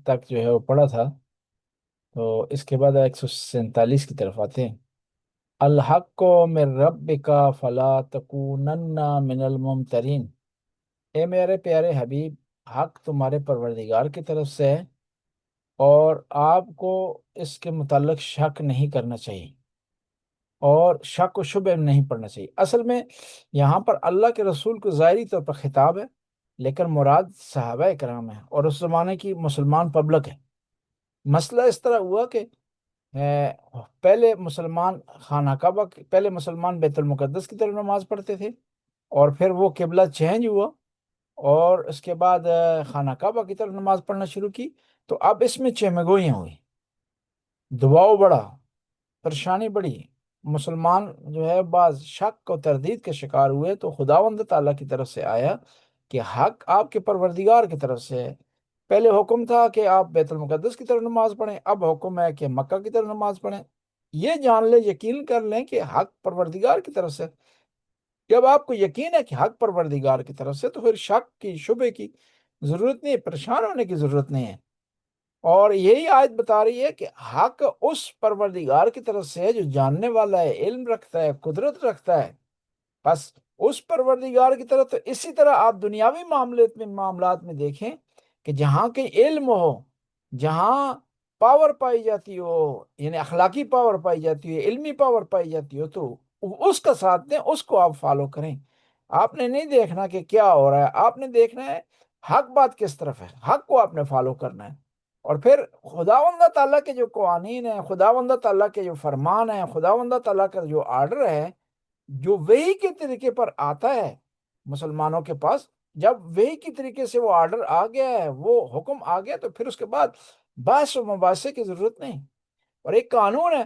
تک جو ہے وہ پڑھا تھا، تو اس کے بعد 147 کی طرف آتے ہیں۔ الحق من ربک فلا تکونن من الممترین۔ اے میرے پیارے حبیب، حق تمہارے پروردگار کی طرف سے ہے، اور آپ کو اس کے متعلق شک نہیں کرنا چاہیے اور شک و شبہ میں نہیں پڑنا چاہیے۔ اصل میں یہاں پر اللہ کے رسول کو ظاہری طور پر خطاب ہے، لیکن مراد صحابہ کرام ہے اور اس زمانے کی مسلمان پبلک ہے۔ مسئلہ اس طرح ہوا کہ پہلے مسلمان خانہ کعبہ پہلے مسلمان بیت المقدس کی طرف نماز پڑھتے تھے، اور پھر وہ قبلہ چینج ہوا، اور اس کے بعد خانہ کعبہ کی طرف نماز پڑھنا شروع کی۔ تو اب اس میں چہمگوئیاں ہوئی، دباؤ بڑھا، پریشانی بڑھی، مسلمان جو ہے بعض شک و تردید کے شکار ہوئے۔ تو خداوند تعالیٰ کی طرف سے آیا کہ حق آپ کے پروردگار کی طرف سے ہے۔ پہلے حکم تھا کہ آپ بیت المقدس کی طرف نماز پڑھیں، اب حکم ہے کہ مکہ کی طرف نماز پڑھیں۔ یہ جان لیں، یقین کر لیں کہ حق پروردگار کی طرف سے۔ جب آپ کو یقین ہے کہ حق پروردگار کی طرف سے، تو پھر شک کی، شبے کی ضرورت نہیں ہے، پریشان ہونے کی ضرورت نہیں ہے۔ اور یہی آیت بتا رہی ہے کہ حق اس پروردگار کی طرف سے ہے جو جاننے والا ہے، علم رکھتا ہے، قدرت رکھتا ہے۔ بس اس پروردگار کی طرف۔ تو اسی طرح آپ دنیاوی معاملات میں دیکھیں کہ جہاں کے علم ہو، جہاں پاور پائی جاتی ہو، یعنی اخلاقی پاور پائی جاتی ہے، علمی پاور پائی جاتی ہو، تو اس کا ساتھ دیں، اس کو آپ فالو کریں۔ آپ نے نہیں دیکھنا کہ کیا ہو رہا ہے، آپ نے دیکھنا ہے حق بات کس طرف ہے، حق کو آپ نے فالو کرنا ہے۔ اور پھر خداوند تعالیٰ کے جو قوانین ہیں، خداوند تعالیٰ کے جو فرمان ہیں، خداوند تعالیٰ کا جو آرڈر ہے، جو وحی کے طریقے پر آتا ہے مسلمانوں کے پاس، جب وحی کی طریقے سے وہ آرڈر آ گیا ہے، وہ حکم آ گیا، تو پھر اس کے بعد بحث و مباحثے کی ضرورت نہیں۔ اور ایک قانون ہے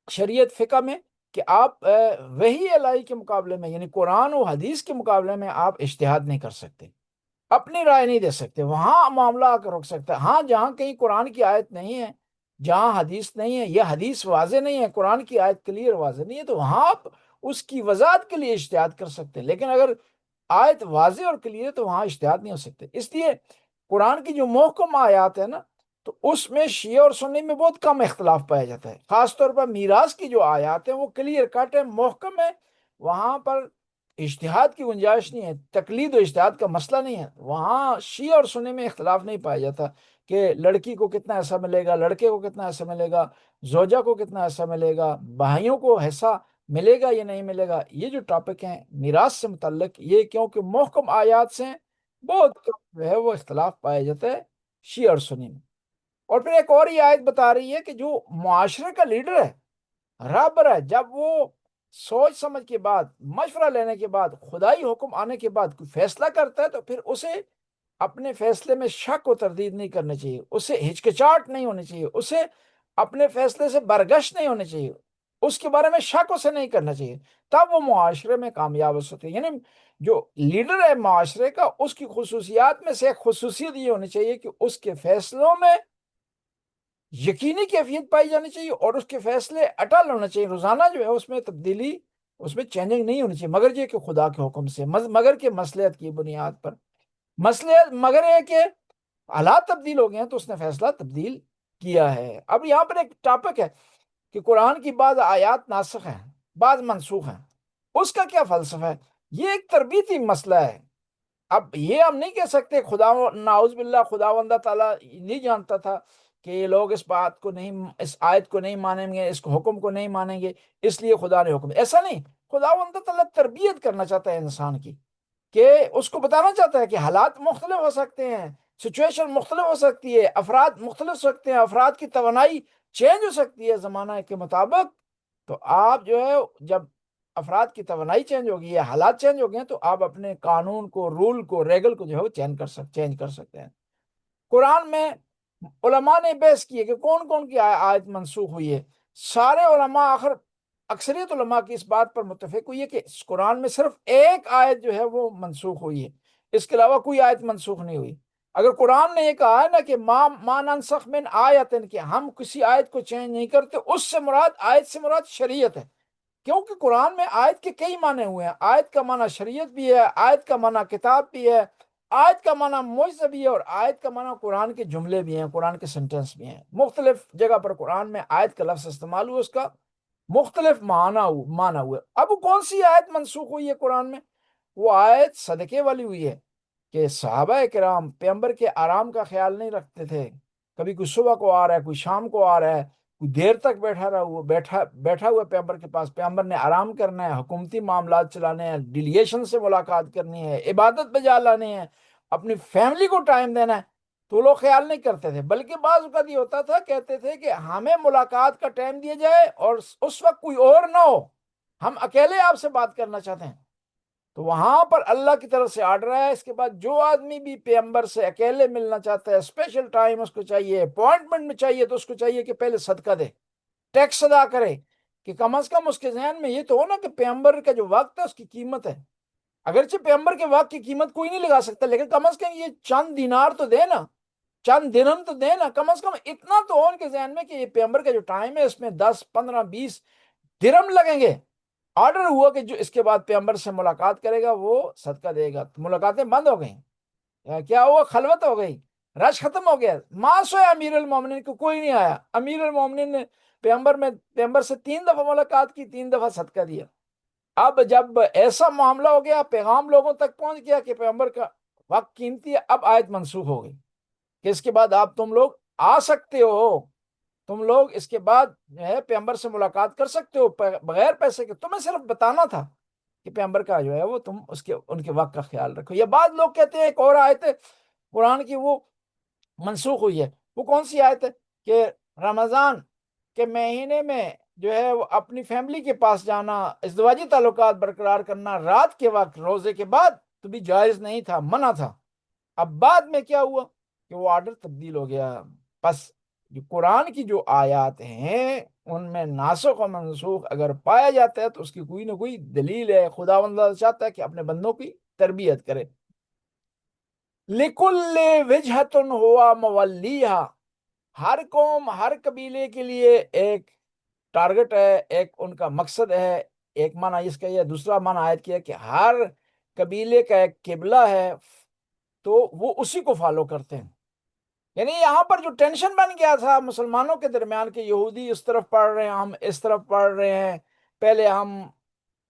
شریعت فقہ میں کہ آپ وحی الہی کے مقابلے میں، یعنی قرآن و حدیث کے مقابلے میں آپ اجتہاد نہیں کر سکتے، اپنی رائے نہیں دے سکتے، وہاں معاملہ آ کر رک سکتا ہے۔ ہاں، جہاں کہیں قرآن کی آیت نہیں ہے، جہاں حدیث نہیں ہے، یا حدیث واضح نہیں ہے، قرآن کی آیت کلیئر واضح نہیں ہے، تو وہاں آپ اس کی وضاحت کے لیے اجتہاد کر سکتے ہیں۔ لیکن اگر آیت واضح اور کلیئر ہے تو وہاں اجتہاد نہیں ہو سکتے۔ اس لیے قرآن کی جو محکم آیات ہے نا، تو اس میں شیعہ اور سنی میں بہت کم اختلاف پایا جاتا ہے۔ خاص طور پر میراث کی جو آیات ہیں وہ کلیئر کٹ ہے، محکم ہے، وہاں پر اجتہاد کی گنجائش نہیں ہے، تقلید و اجتہاد کا مسئلہ نہیں ہے۔ وہاں شیعہ اور سنی میں اختلاف نہیں پایا جاتا کہ لڑکی کو کتنا حصہ ملے گا، لڑکے کو کتنا حصہ ملے گا، زوجہ کو کتنا حصہ ملے گا، بھائیوں کو حصہ ملے گا یا نہیں ملے گا۔ یہ جو ٹاپک ہیں میراث سے متعلق، یہ کیونکہ محکم آیات سے ہیں، بہت کم جو ہے وہ اختلاف پایا جاتا ہے شیعہ اور سنی میں۔ اور پھر ایک اور یہ آیت بتا رہی ہے کہ جو معاشرے کا لیڈر ہے، رہبر ہے، جب وہ سوچ سمجھ کے بعد، مشورہ لینے کے بعد، خدائی حکم آنے کے بعد کوئی فیصلہ کرتا ہے، تو پھر اسے اپنے فیصلے میں شک و تردید نہیں کرنی چاہیے، اسے ہچکچاہٹ نہیں ہونی چاہیے، اسے اپنے فیصلے سے برگشت نہیں ہونے چاہیے، اس کے بارے میں شک اسے نہیں کرنا چاہیے، تب وہ معاشرے میں کامیاب ہو سکتے ہیں۔ یعنی جو لیڈر ہے معاشرے کا، اس کی خصوصیات میں سے ایک خصوصیت یہ ہونی چاہیے کہ اس کے فیصلوں میں یقینی کیفیت پائی جانی چاہیے، اور اس کے فیصلے اٹل ہونا چاہیے، روزانہ جو ہے اس میں تبدیلی، اس میں چینجنگ نہیں ہونی چاہیے، مگر یہ کہ خدا کے حکم سے، مگر کہ مصلحت کی بنیاد پر، مصلحت، مگر یہ کہ حالات تبدیل ہو گئے ہیں تو اس نے فیصلہ تبدیل کیا ہے۔ اب یہاں پر ایک ٹاپک ہے کہ قرآن کی بعض آیات ناسخ ہیں، بعض منسوخ ہیں، اس کا کیا فلسفہ ہے؟ یہ ایک تربیتی مسئلہ ہے۔ اب یہ ہم نہیں کہہ سکتے خدا، نعوذ باللہ، خداوندہ تعالیٰ نہیں جانتا تھا کہ یہ لوگ اس بات کو نہیں، اس آیت کو نہیں مانیں گے، اس حکم کو نہیں مانیں گے، اس لیے خدا نے حکم، ایسا نہیں۔ خداوندہ تعالیٰ تربیت کرنا چاہتا ہے انسان کی، کہ اس کو بتانا چاہتا ہے کہ حالات مختلف ہو سکتے ہیں، سچویشن مختلف ہو سکتی ہے، افراد مختلف ہو سکتے ہیں، افراد کی توانائی چینج ہو سکتی ہے زمانہ کے مطابق۔ تو آپ جو ہے، جب افراد کی توانائی چینج ہوگی یا حالات چینج ہو گئے ہیں، تو آپ اپنے قانون کو، رول کو، ریگل کو جو ہے وہ چینج کر سکتے ہیں۔ قرآن میں علماء نے بحث کی ہے کہ کون کون کی آیت منسوخ ہوئی ہے۔ سارے علماء، اکثریت علماء کی اس بات پر متفق ہوئی ہے کہ اس قرآن میں صرف ایک آیت جو ہے وہ منسوخ ہوئی ہے، اس کے علاوہ کوئی آیت منسوخ نہیں ہوئی۔ اگر قرآن نے یہ کہا ہے نا کہ ما ننسخ من آیت، کہ ہم کسی آیت کو چینج نہیں کرتے، اس سے مراد، آیت سے مراد شریعت ہے، کیونکہ قرآن میں آیت کے کئی معنی ہوئے ہیں۔ آیت کا معنی شریعت بھی ہے، آیت کا معنی کتاب بھی ہے، آیت کا معنی معجزہ بھی ہے، اور آیت کا معنی قرآن کے جملے بھی ہیں، قرآن کے سنٹنس بھی ہیں۔ مختلف جگہ پر قرآن میں آیت کا لفظ استعمال ہوا، اس کا مختلف معنی ہوئے۔ اب وہ کون سی آیت منسوخ ہوئی ہے قرآن میں؟ وہ آیت صدقے والی ہوئی ہے کہ صحابہ کرام پیغمبر کے آرام کا خیال نہیں رکھتے تھے، کبھی کوئی صبح کو آ رہا ہے، کوئی شام کو آ رہا ہے، کوئی دیر تک بیٹھا ہوا پیغمبر کے پاس، پیغمبر نے آرام کرنا ہے، حکومتی معاملات چلانے ہیں، ڈیلیگیشن سے ملاقات کرنی ہے، عبادت بجا لانے ہیں، اپنی فیملی کو ٹائم دینا ہے، تو لوگ خیال نہیں کرتے تھے۔ بلکہ بعض اوقات یہ ہوتا تھا، کہتے تھے کہ ہمیں ملاقات کا ٹائم دیا جائے اور اس وقت کوئی اور نہ ہو، ہم اکیلے آپ سے بات کرنا چاہتے ہیں۔ تو وہاں پر اللہ کی طرف سے آرڈر ہے، اس کے بعد جو آدمی بھی پیغمبر سے اکیلے ملنا چاہتا ہے، اسپیشل ٹائم اس کو چاہیے، اپوائنٹمنٹ میں چاہیے، تو اس کو چاہیے کہ پہلے صدقہ دے، ٹیکس ادا کرے، کہ کم از کم اس کے ذہن میں یہ تو ہو نا کہ پیغمبر کا جو وقت ہے اس کی قیمت ہے۔ اگرچہ پیغمبر کے وقت کی قیمت کوئی نہیں لگا سکتا، لیکن کم از کم یہ چند دینار تو دے نا، چند درہم تو دے نا، کم از کم اتنا تو ہو ان کے ذہن میں کہ یہ پیغمبر کا جو ٹائم ہے اس میں 10 15 20 درہم لگیں گے۔ آرڈر ہوا کہ جو اس کے بعد پیغمبر سے ملاقات کرے گا وہ صدقہ دے گا۔ تو ملاقاتیں بند ہو گئیں، کیا ہوا؟ خلوت ہو گئی، رش ختم ہو گیا۔ ماں سوئے امیر المومنین کو کوئی نہیں آیا، امیر المومنین نے پیغمبر سے 3 دفعہ ملاقات کی، 3 دفعہ صدقہ دیا۔ اب جب ایسا معاملہ ہو گیا، پیغام لوگوں تک پہنچ گیا کہ پیغمبر کا وقت قیمتی ہے، اب آیت منسوخ ہو گئی کہ اس کے بعد آپ تم لوگ آ سکتے ہو، تم لوگ اس کے بعد جو ہے پیغمبر سے ملاقات کر سکتے ہو بغیر پیسے کے، تمہیں صرف بتانا تھا کہ پیغمبر کا جو ہے وہ تم ان کے وقت کا خیال رکھو۔ یہ بعض لوگ کہتے ہیں ایک اور آیت ہے قرآن کی وہ منسوخ ہوئی ہے۔ وہ کون سی آیت ہے؟ کہ رمضان کے مہینے میں جو ہے وہ اپنی فیملی کے پاس جانا، ازدواجی تعلقات برقرار کرنا رات کے وقت روزے کے بعد تو بھی جائز نہیں تھا، منع تھا۔ اب بعد میں کیا ہوا کہ وہ آرڈر تبدیل ہو گیا۔ بس جو قرآن کی جو آیات ہیں ان میں ناسخ و منسوخ اگر پایا جاتا ہے تو اس کی کوئی نہ کوئی دلیل ہے، خداوند چاہتا ہے کہ اپنے بندوں کی تربیت کرے۔ لِكُلِّ وِجْهَةٌ هُوَ مَوَلِّيهَا، ہر قوم، ہر قبیلے کے لیے ایک ٹارگٹ ہے، ایک ان کا مقصد ہے۔ ایک معنی اس کا یہ، دوسرا معنی آیت کیا ہے کہ ہر قبیلے کا ایک قبلہ ہے، تو وہ اسی کو فالو کرتے ہیں۔ یعنی یہاں پر جو ٹینشن بن گیا تھا مسلمانوں کے درمیان کہ یہودی اس طرف پڑھ رہے ہیں، ہم اس طرف پڑھ رہے ہیں، پہلے ہم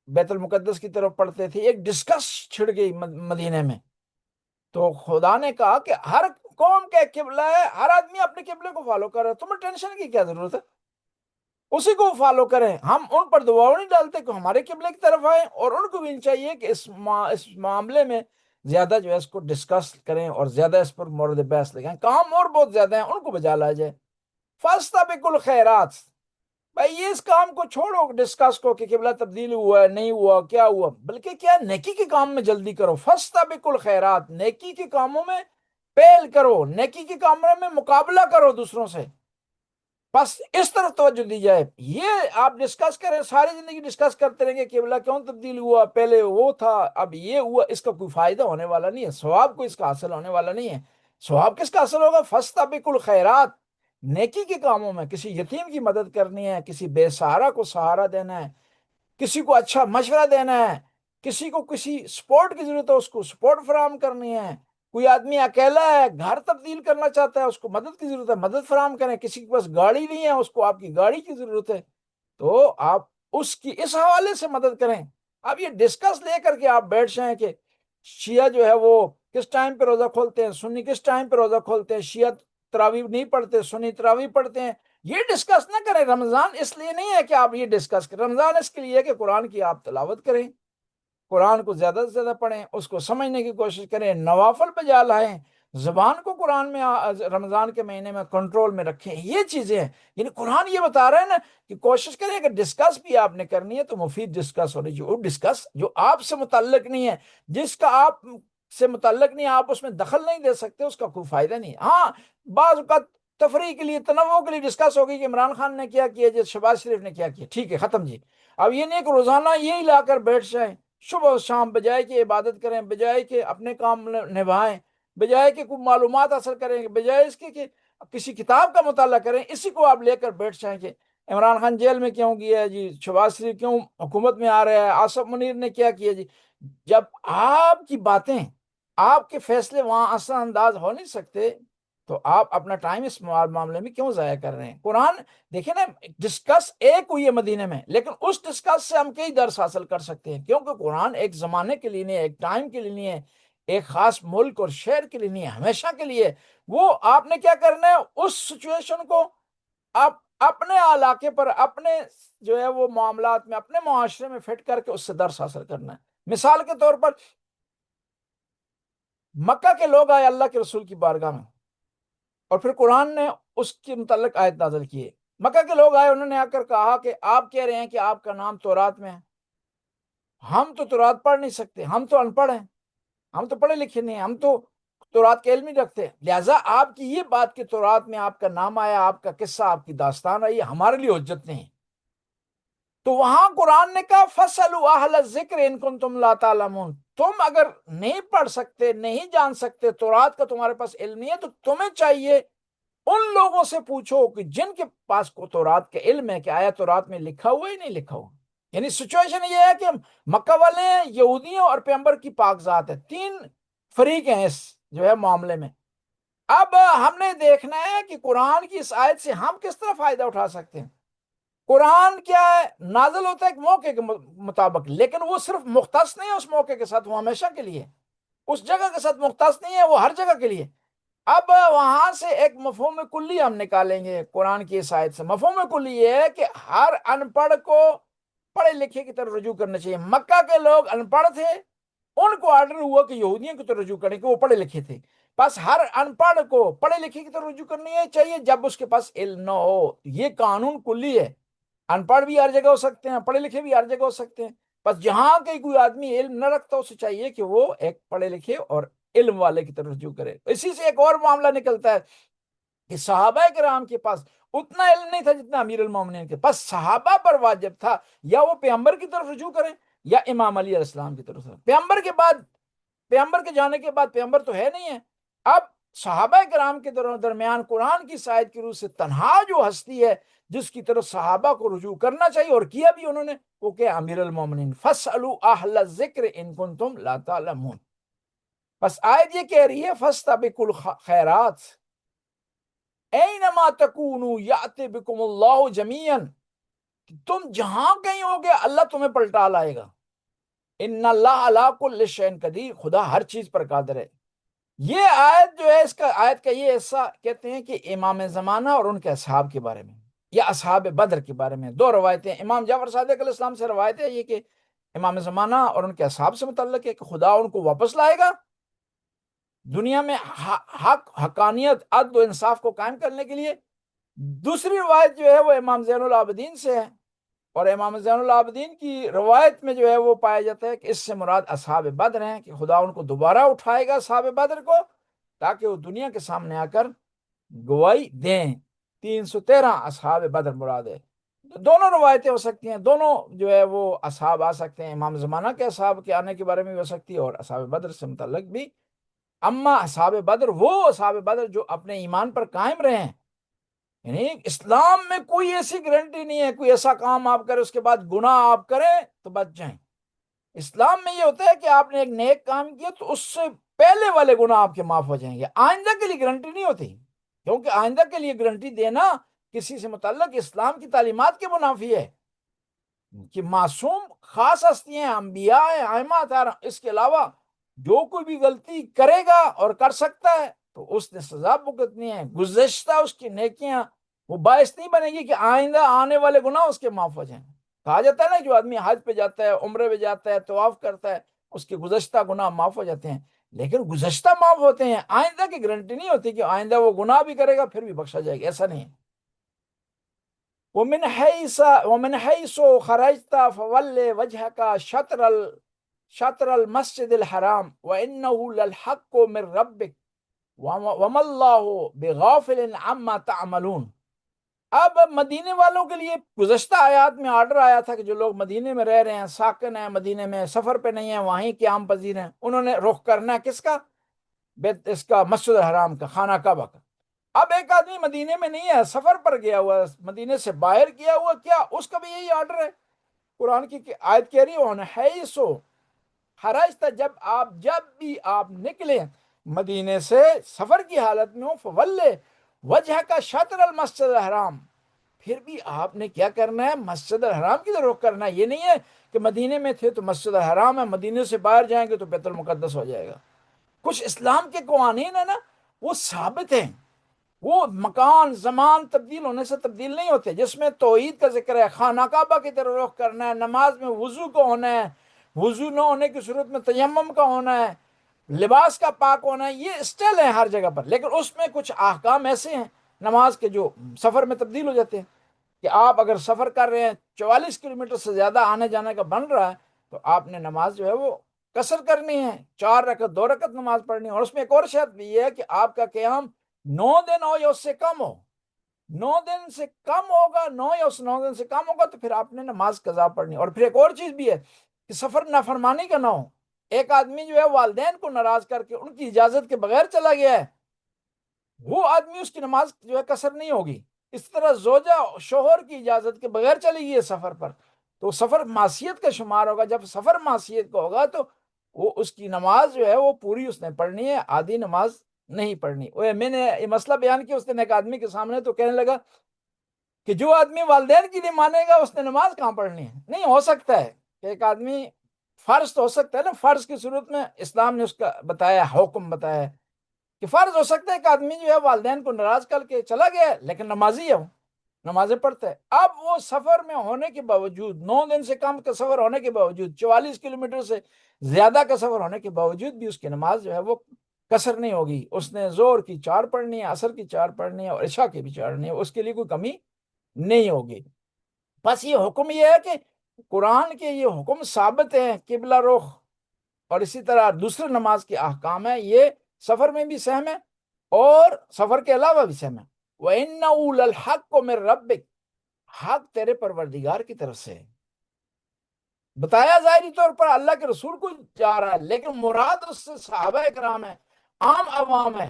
بیت المقدس کی طرف پڑھتے تھے، ایک ڈسکس چھڑ گئی مدینے میں۔ تو خدا نے کہا کہ ہر قوم کا ایک قبلہ ہے، ہر آدمی اپنے قبلے کو فالو کر رہا ہے، تمہیں ٹینشن کی کیا ضرورت ہے؟ اسی کو فالو کریں۔ ہم ان پر دباؤ نہیں ڈالتے کہ ہمارے قبلے کی طرف آئیں، اور ان کو بھی چاہیے کہ اس معاملے میں زیادہ جو ہے اس کو ڈسکس کریں اور زیادہ اس پر مورد بحث لگائیں۔ کام اور بہت زیادہ ہیں، ان کو بجا لایا جائے۔ فاستبقوا الخیرات، بھائی یہ اس کام کو چھوڑو ڈسکس کو کہ قبلہ تبدیل ہوا ہے نہیں ہوا کیا ہوا، بلکہ کیا نیکی کے کام میں جلدی کرو۔ فاستبقوا الخیرات، نیکی کے کاموں میں پہل کرو، نیکی کے کاموں میں مقابلہ کرو دوسروں سے، بس اس طرف توجہ دی جائے۔ یہ آپ ڈسکس کریں، ساری زندگی ڈسکس کرتے رہیں گے قبلہ کیوں تبدیل ہوا، پہلے وہ تھا اب یہ ہوا، اس کا کوئی فائدہ ہونے والا نہیں ہے، ثواب کو اس کا حاصل ہونے والا نہیں ہے۔ ثواب کس کا حاصل ہوگا؟ فاستبقوا الخیرات، نیکی کے کاموں میں، کسی یتیم کی مدد کرنی ہے، کسی بے سہارا کو سہارا دینا ہے، کسی کو اچھا مشورہ دینا ہے، کسی کو کسی سپورٹ کی ضرورت ہے اس کو سپورٹ فراہم کرنی ہے، کوئی آدمی اکیلا ہے گھر تبدیل کرنا چاہتا ہے اس کو مدد کی ضرورت ہے، مدد فراہم کریں، کسی کے پاس گاڑی نہیں ہے اس کو آپ کی گاڑی کی ضرورت ہے، تو آپ اس کی اس حوالے سے مدد کریں۔ اب یہ ڈسکس لے کر کے آپ بیٹھ جائیں کہ شیعہ جو ہے وہ کس ٹائم پہ روزہ کھولتے ہیں، سنی کس ٹائم پہ روزہ کھولتے ہیں، شیعہ تراویح نہیں پڑھتے، سنی تراویح پڑھتے ہیں، یہ ڈسکس نہ کریں۔ رمضان اس لیے نہیں ہے کہ آپ یہ ڈسکس کریں، رمضان اس کے لیے ہے کہ قرآن کی آپ تلاوت کریں، قرآن کو زیادہ سے زیادہ پڑھیں، اس کو سمجھنے کی کوشش کریں، نوافل پہ جا لائیں، زبان کو قرآن میں رمضان کے مہینے میں کنٹرول میں رکھیں۔ یہ چیزیں ہیں، یعنی قرآن یہ بتا رہا ہے نا کہ کوشش کریں کہ ڈسکس بھی آپ نے کرنی ہے تو مفید ڈسکس ہونی چاہیے، وہ ڈسکس جو آپ سے متعلق نہیں ہے، جس کا آپ سے متعلق نہیں ہے، آپ اس میں دخل نہیں دے سکتے، اس کا کوئی فائدہ نہیں ہے۔ ہاں بعض اوقات تفریح کے لیے، تنوع کے لیے ڈسکس ہوگی کہ عمران خان نے کیا کیا جی، شہباز شریف نے کیا کیا، ٹھیک ہے ختم جی۔ اب یہ نہیں کہ روزانہ یہی لا کر بیٹھ جائیں، صبح و شام بجائے کہ عبادت کریں، بجائے کہ اپنے کام نبھائیں، بجائے کہ کوئی معلومات حاصل کریں، بجائے اس کے کہ کسی کتاب کا مطالعہ کریں، اسی کو آپ لے کر بیٹھ جائیں کہ عمران خان جیل میں کیوں گیا ہے جی، شہباز شریف کیوں حکومت میں آ رہا ہے، آصف منیر نے کیا کیا جی۔ جب آپ کی باتیں آپ کے فیصلے وہاں آسان انداز ہو نہیں سکتے، تو آپ اپنا ٹائم اس معاملے میں کیوں ضائع کر رہے ہیں؟ قرآن دیکھیں نا، ڈسکس ایک ہوئی ہے مدینے میں، لیکن اس ڈسکس سے ہم کئی درس حاصل کر سکتے ہیں، کیونکہ قرآن ایک زمانے کے لیے نہیں ہے، ایک ٹائم کے لیے نہیں ہے، ایک خاص ملک اور شہر کے لیے نہیں ہے، ہمیشہ کے لیے۔ وہ آپ نے کیا کرنا ہے، اس سچویشن کو آپ اپنے علاقے پر، اپنے جو ہے وہ معاملات میں، اپنے معاشرے میں فٹ کر کے اس سے درس حاصل کرنا ہے۔ مثال کے طور پر مکہ کے لوگ آئے اللہ کے رسول کی بارگاہ میں، اور پھر قرآن نے اس کے متعلق آیت نازل کیے۔ مکہ کے لوگ آئے، انہوں نے آ کر کہا کہ آپ کہہ رہے ہیں کہ آپ کا نام تورات میں ہے، ہم تو تورات پڑھ نہیں سکتے، ہم تو ان پڑھ ہیں، ہم تو پڑھے لکھے نہیں ہیں، ہم تو تورات کے علم نہیں رکھتے، لہٰذا آپ کی یہ بات کہ تورات میں آپ کا نام آیا، آپ کا قصہ، آپ کی داستان آئی، ہمارے لیے حجت نہیں ہے۔ تو وہاں قرآن نے کہا فَاسْأَلُوا أَهْلَ الذِّكْرِ إِن كُنتُمْ لَا تَعْلَمُونَ، تم اگر نہیں پڑھ سکتے، نہیں جان سکتے، تورات کا تمہارے پاس علم نہیں ہے، تو تمہیں چاہیے ان لوگوں سے پوچھو کہ جن کے پاس کو تورات کا علم ہے، کہ آیا تورات میں لکھا ہوا ہی نہیں لکھا ہوا۔ یعنی سچویشن یہ ہے کہ مکہ والے ہیں، یہودیوں اور پیغمبر کی پاک ذات ہے، تین فریق ہیں اس جو ہے معاملے میں۔ اب ہم نے دیکھنا ہے کہ قرآن کی اس آیت سے ہم کس طرح فائدہ اٹھا سکتے ہیں۔ قرآن کیا ہے، نازل ہوتا ہے ایک موقع کے مطابق، لیکن وہ صرف مختص نہیں ہے اس موقع کے ساتھ، وہ ہمیشہ کے لیے، اس جگہ کے ساتھ مختص نہیں ہے، وہ ہر جگہ کے لیے۔ اب وہاں سے ایک مفہوم کلی ہم نکالیں گے قرآن کی اس آیت سے۔ مفہوم کلی یہ ہے کہ ہر ان پڑھ کو پڑھے لکھے کی طرف رجوع کرنا چاہیے۔ مکہ کے لوگ ان پڑھ تھے، ان کو آرڈر ہوا کہ یہودیوں کی طرف رجوع کریں، کہ وہ پڑھے لکھے تھے، بس ہر ان پڑھ کو پڑھے لکھے کی طرف رجوع کرنی ہے چاہیے جب اس کے پاس علم نہ ہو۔ یہ قانون کلی ہے، ان پڑھ بھی ہر جگہ ہو سکتے ہیں، پڑھے لکھے بھی ہر جگہ ہو سکتے ہیں، بس جہاں کہیں کوئی آدمی علم نہ رکھتا اسے چاہیے کہ وہ ایک پڑھے لکھے اور علم والے کی طرف رجوع کرے۔ اسی سے ایک اور معاملہ نکلتا ہے کہ صحابہ کرام کے پاس اتنا علم نہیں تھا جتنا امیر المومنین کے پاس، صحابہ پر واجب تھا یا وہ پیغمبر کی طرف رجوع کریں یا امام علی علیہ السلام کی طرف۔ پیغمبر کے بعد، پیغمبر کے جانے کے بعد، پیغمبر تو ہے نہیں ہے، اب صحابہ کرام کے درمیان قرآن کی آیت کی روح سے تنہا جو ہستی ہے جس کی طرف صحابہ کو رجوع کرنا چاہیے، اور کیا بھی انہوں نے، وہ کہ امیر المومنین فَاسْأَلُوا أَهْلَ الذِّكْرِ إِن كُنتُمْ لَا تَعْلَمُونَ۔ بس آیت یہ کہہ رہی ہے فَاسْتَبِقُوا الْخَيْرَاتِ أَيْنَمَا تَكُونُوا يَأْتِ بِكُمُ اللَّهُ جَمِيعًا، تم جہاں کہیں ہوگے اللہ تمہیں پلٹا لائے گا۔ ان اللہ علی کل شیء قدیر، خدا ہر چیز پر قادر ہے۔ یہ آیت جو ہے، اس کا آیت کا یہ حصہ کہتے ہیں کہ امام زمانہ اور ان کے اصحاب کے بارے میں، یا اصحاب بدر کے بارے میں دو روایتیں، امام جعفر صادق علیہ السلام سے روایت ہے یہ کہ امام زمانہ اور ان کے اصحاب سے متعلق ہے کہ خدا ان کو واپس لائے گا دنیا میں حق، حقانیت، عدل و انصاف کو قائم کرنے کے لیے۔ دوسری روایت جو ہے وہ امام زین العابدین سے ہے، اور امام زین العابدین کی روایت میں جو ہے وہ پایا جاتا ہے کہ اس سے مراد اصحاب بدر ہیں، کہ خدا ان کو دوبارہ اٹھائے گا اصحاب بدر کو، تاکہ وہ دنیا کے سامنے آ کر گواہی دیں۔ 313 اصحاب بدر مراد ہے۔ دونوں روایتیں ہو سکتی ہیں، دونوں جو ہے وہ اصحاب آ سکتے ہیں، امام زمانہ کے اصحاب کے آنے کے بارے میں بھی ہو سکتی ہے، اور اصحاب بدر سے متعلق بھی۔ اما اصحاب بدر، وہ اصحاب بدر جو اپنے ایمان پر قائم رہے ہیں، یعنی اسلام میں کوئی ایسی گارنٹی نہیں ہے کوئی ایسا کام آپ کریں اس کے بعد گناہ آپ کریں تو بچ جائیں۔ اسلام میں یہ ہوتا ہے کہ آپ نے ایک نیک کام کیا تو اس سے پہلے والے گناہ آپ کے معاف ہو جائیں گے، آئندہ کے لیے گارنٹی نہیں ہوتی، کیونکہ آئندہ کے لیے گارنٹی دینا کسی سے متعلق اسلام کی تعلیمات کے منافی ہے، کہ معصوم خاص ہستیاں، انبیاء ہیں، ائمہ، اس کے علاوہ جو کوئی بھی غلطی کرے گا اور کر سکتا ہے تو اس نے سزا بھگتنی ہے، گزشتہ اس کی نیکیاں وہ باعث نہیں بنے گی کہ آئندہ آنے والے گناہ اس کے معاف ہو جائیں۔ کہا جاتا ہے نا، جو آدمی حج پہ جاتا ہے، عمرے پہ جاتا ہے، طواف کرتا ہے، اس کے گزشتہ گناہ معاف ہو جاتے ہیں، لیکن گزشتہ معاف ہوتے ہیں، آئندہ کی گارنٹی نہیں ہوتی کہ آئندہ وہ گناہ بھی کرے گا پھر بھی بخشا جائے گا، ایسا نہیں ہے۔ ومن حیث خرجت فول وجهك شطر المسجد الحرام وانه للحق من ربك وما اللہ بغافل عما تعملون۔ اب مدینے والوں کے لیے گزشتہ آیات میں آرڈر آیا تھا کہ جو لوگ مدینے میں رہ رہے ہیں، ساکن ہیں، مدینے میں سفر پہ نہیں ہیں، وہیں قیام پذیر ہیں، انہوں نے رخ کرنا ہے کس کا؟ اس کا مسجد الحرام کا، خانہ کعبہ کا۔ اب ایک آدمی مدینے میں نہیں ہے، سفر پر گیا ہوا ہے، مدینے سے باہر گیا ہوا، کیا اس کا بھی یہی آرڈر ہے؟ قرآن کی آیت کہہ رہی ہے ہے سو خرجت جب بھی آپ نکلے مدینے سے سفر کی حالت میں ہو، فولے وجہ کا شطر المسجد الحرام، پھر بھی آپ نے کیا کرنا ہے؟ مسجد الحرام کی طرف رخ کرنا ہے۔ یہ نہیں ہے کہ مدینے میں تھے تو مسجد الحرام ہے، مدینے سے باہر جائیں گے تو بیت المقدس ہو جائے گا۔ کچھ اسلام کے قوانین ہیں نا، وہ ثابت ہیں، وہ مکان زمان تبدیل ہونے سے تبدیل نہیں ہوتے۔ جس میں توحید کا ذکر ہے، خانہ کعبہ کی طرف رخ کرنا ہے، نماز میں وضو کو ہونا ہے، وضو نہ ہونے کی صورت میں تیمم کا ہونا ہے، لباس کا پاک ہونا ہے، یہ اسٹل ہے ہر جگہ پر، لیکن اس میں کچھ احکام ایسے ہیں نماز کے جو سفر میں تبدیل ہو جاتے ہیں، کہ آپ اگر سفر کر رہے ہیں 44 کلومیٹر سے زیادہ آنے جانے کا بن رہا ہے تو آپ نے نماز جو ہے وہ قصر کرنی ہے، 4 رکعت 2 رکعت نماز پڑھنی ہے۔ اور اس میں ایک اور شرط بھی ہے کہ آپ کا قیام 9 دن ہو یا اس سے کم ہو، 9 دن سے کم ہوگا، 9 سے کم ہوگا تو پھر آپ نے نماز قضا پڑھنی۔ اور پھر ایک اور چیز بھی ہے کہ سفر نافرمانی کا نہ ہو۔ ایک آدمی جو ہے والدین کو ناراض کر کے ان کی اجازت کے بغیر چلا گیا ہے، وہ آدمی، اس کی نماز جو ہے قصر نہیں ہوگی۔ اس طرح زوجہ شوہر کی اجازت کے بغیر چلی گئی ہے سفر پر، تو سفر معصیت کا شمار ہوگا۔ جب سفر معصیت کا ہوگا تو وہ اس کی نماز جو ہے وہ پوری اس نے پڑھنی ہے، آدھی نماز نہیں پڑھنی۔ میں نے یہ مسئلہ بیان کیا اس دن ایک آدمی کے سامنے، تو کہنے لگا کہ جو آدمی والدین کی نہیں مانے گا اس نے نماز کہاں پڑھنی ہے؟ نہیں ہو سکتا ہے کہ ایک آدمی، فرض تو ہو سکتا ہے نا، فرض کی صورت میں اسلام نے اس کا بتایا، حکم بتایا کہ فرض ہو سکتا ہے کہ آدمی جو ہے والدین کو ناراض کر کے چلا گیا ہے لیکن نمازی ہے، وہ نمازیں پڑھتا ہے۔ اب وہ سفر میں ہونے کے باوجود، 9 دن سے کم کا سفر ہونے کے باوجود، 44 کلومیٹر سے زیادہ کا سفر ہونے کے باوجود بھی اس کی نماز جو ہے وہ قصر نہیں ہوگی۔ اس نے زور کی 4 پڑھنی ہے، عصر کی 4 پڑھنی ہے اور عشاء کی بھی 4 پڑھنی ہے، اس کے لیے کوئی کمی نہیں ہوگی۔ بس یہ حکم یہ ہے کہ قرآن کے یہ حکم ثابت ہیں، قبلہ رخ اور اسی طرح دوسرے نماز کے احکام ہیں، یہ سفر میں بھی سہم ہے اور سفر کے علاوہ بھی سہم ہے۔ وَإِنَّهُ لَلْحَقُّ مِن رَبِّكَ، حق تیرے پروردگار کی طرف سے ہے۔ بتایا ظاہری طور پر اللہ کے رسول کو جا رہا ہے، لیکن مراد اس سے صحابہ کرام ہے، عام عوام ہے۔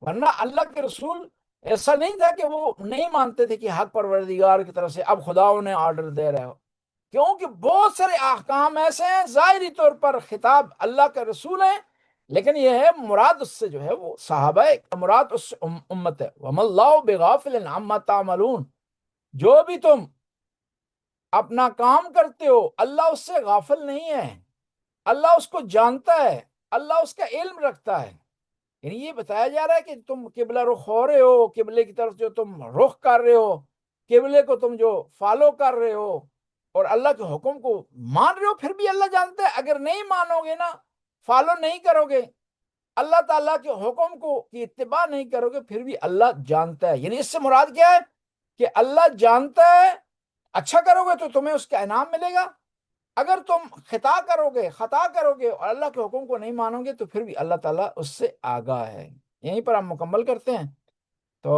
ورنہ اللہ کے رسول ایسا نہیں تھا کہ وہ نہیں مانتے تھے کہ حق پروردگار کی طرف سے اب خدا انہیں آرڈر دے رہا ہو، کیونکہ بہت سارے احکام ایسے ہیں ظاہری طور پر خطاب اللہ کا رسول ہے، لیکن یہ ہے مراد اس سے جو ہے وہ صحابہ ہے، مراد اس سے امت ہے۔ وَمَا اللَّهُ بِغَافِلٍ عَمَّا تَعْمَلُونَ، جو بھی تم اپنا کام کرتے ہو اللہ اس سے غافل نہیں ہے، اللہ اس کو جانتا ہے، اللہ اس کا علم رکھتا ہے۔ یعنی یہ بتایا جا رہا ہے کہ تم قبلہ رخ ہو رہے ہو، قبلے کی طرف جو تم رخ کر رہے ہو، قبلے کو تم جو فالو کر رہے ہو اور اللہ کے حکم کو مان رہے ہو، پھر بھی اللہ جانتا ہے۔ اگر نہیں مانو گے نا، فالو نہیں کرو گے، اللہ تعالیٰ کے حکم کو کی اتباع نہیں کرو گے، پھر بھی اللہ جانتا ہے۔ یعنی اس سے مراد کیا ہے کہ اللہ جانتا ہے، اچھا کرو گے تو تمہیں اس کا انعام ملے گا، اگر تم خطا کرو گے اور اللہ کے حکم کو نہیں مانو گے تو پھر بھی اللہ تعالیٰ اس سے آگاہ ہے۔ یہیں پر ہم مکمل کرتے ہیں، تو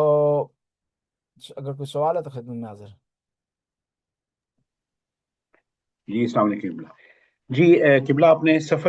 اگر کوئی سوال ہے تو خدمت میں حاضر۔ جی السلام علیکم قبلہ۔ جی قبلہ، آپ نے سفر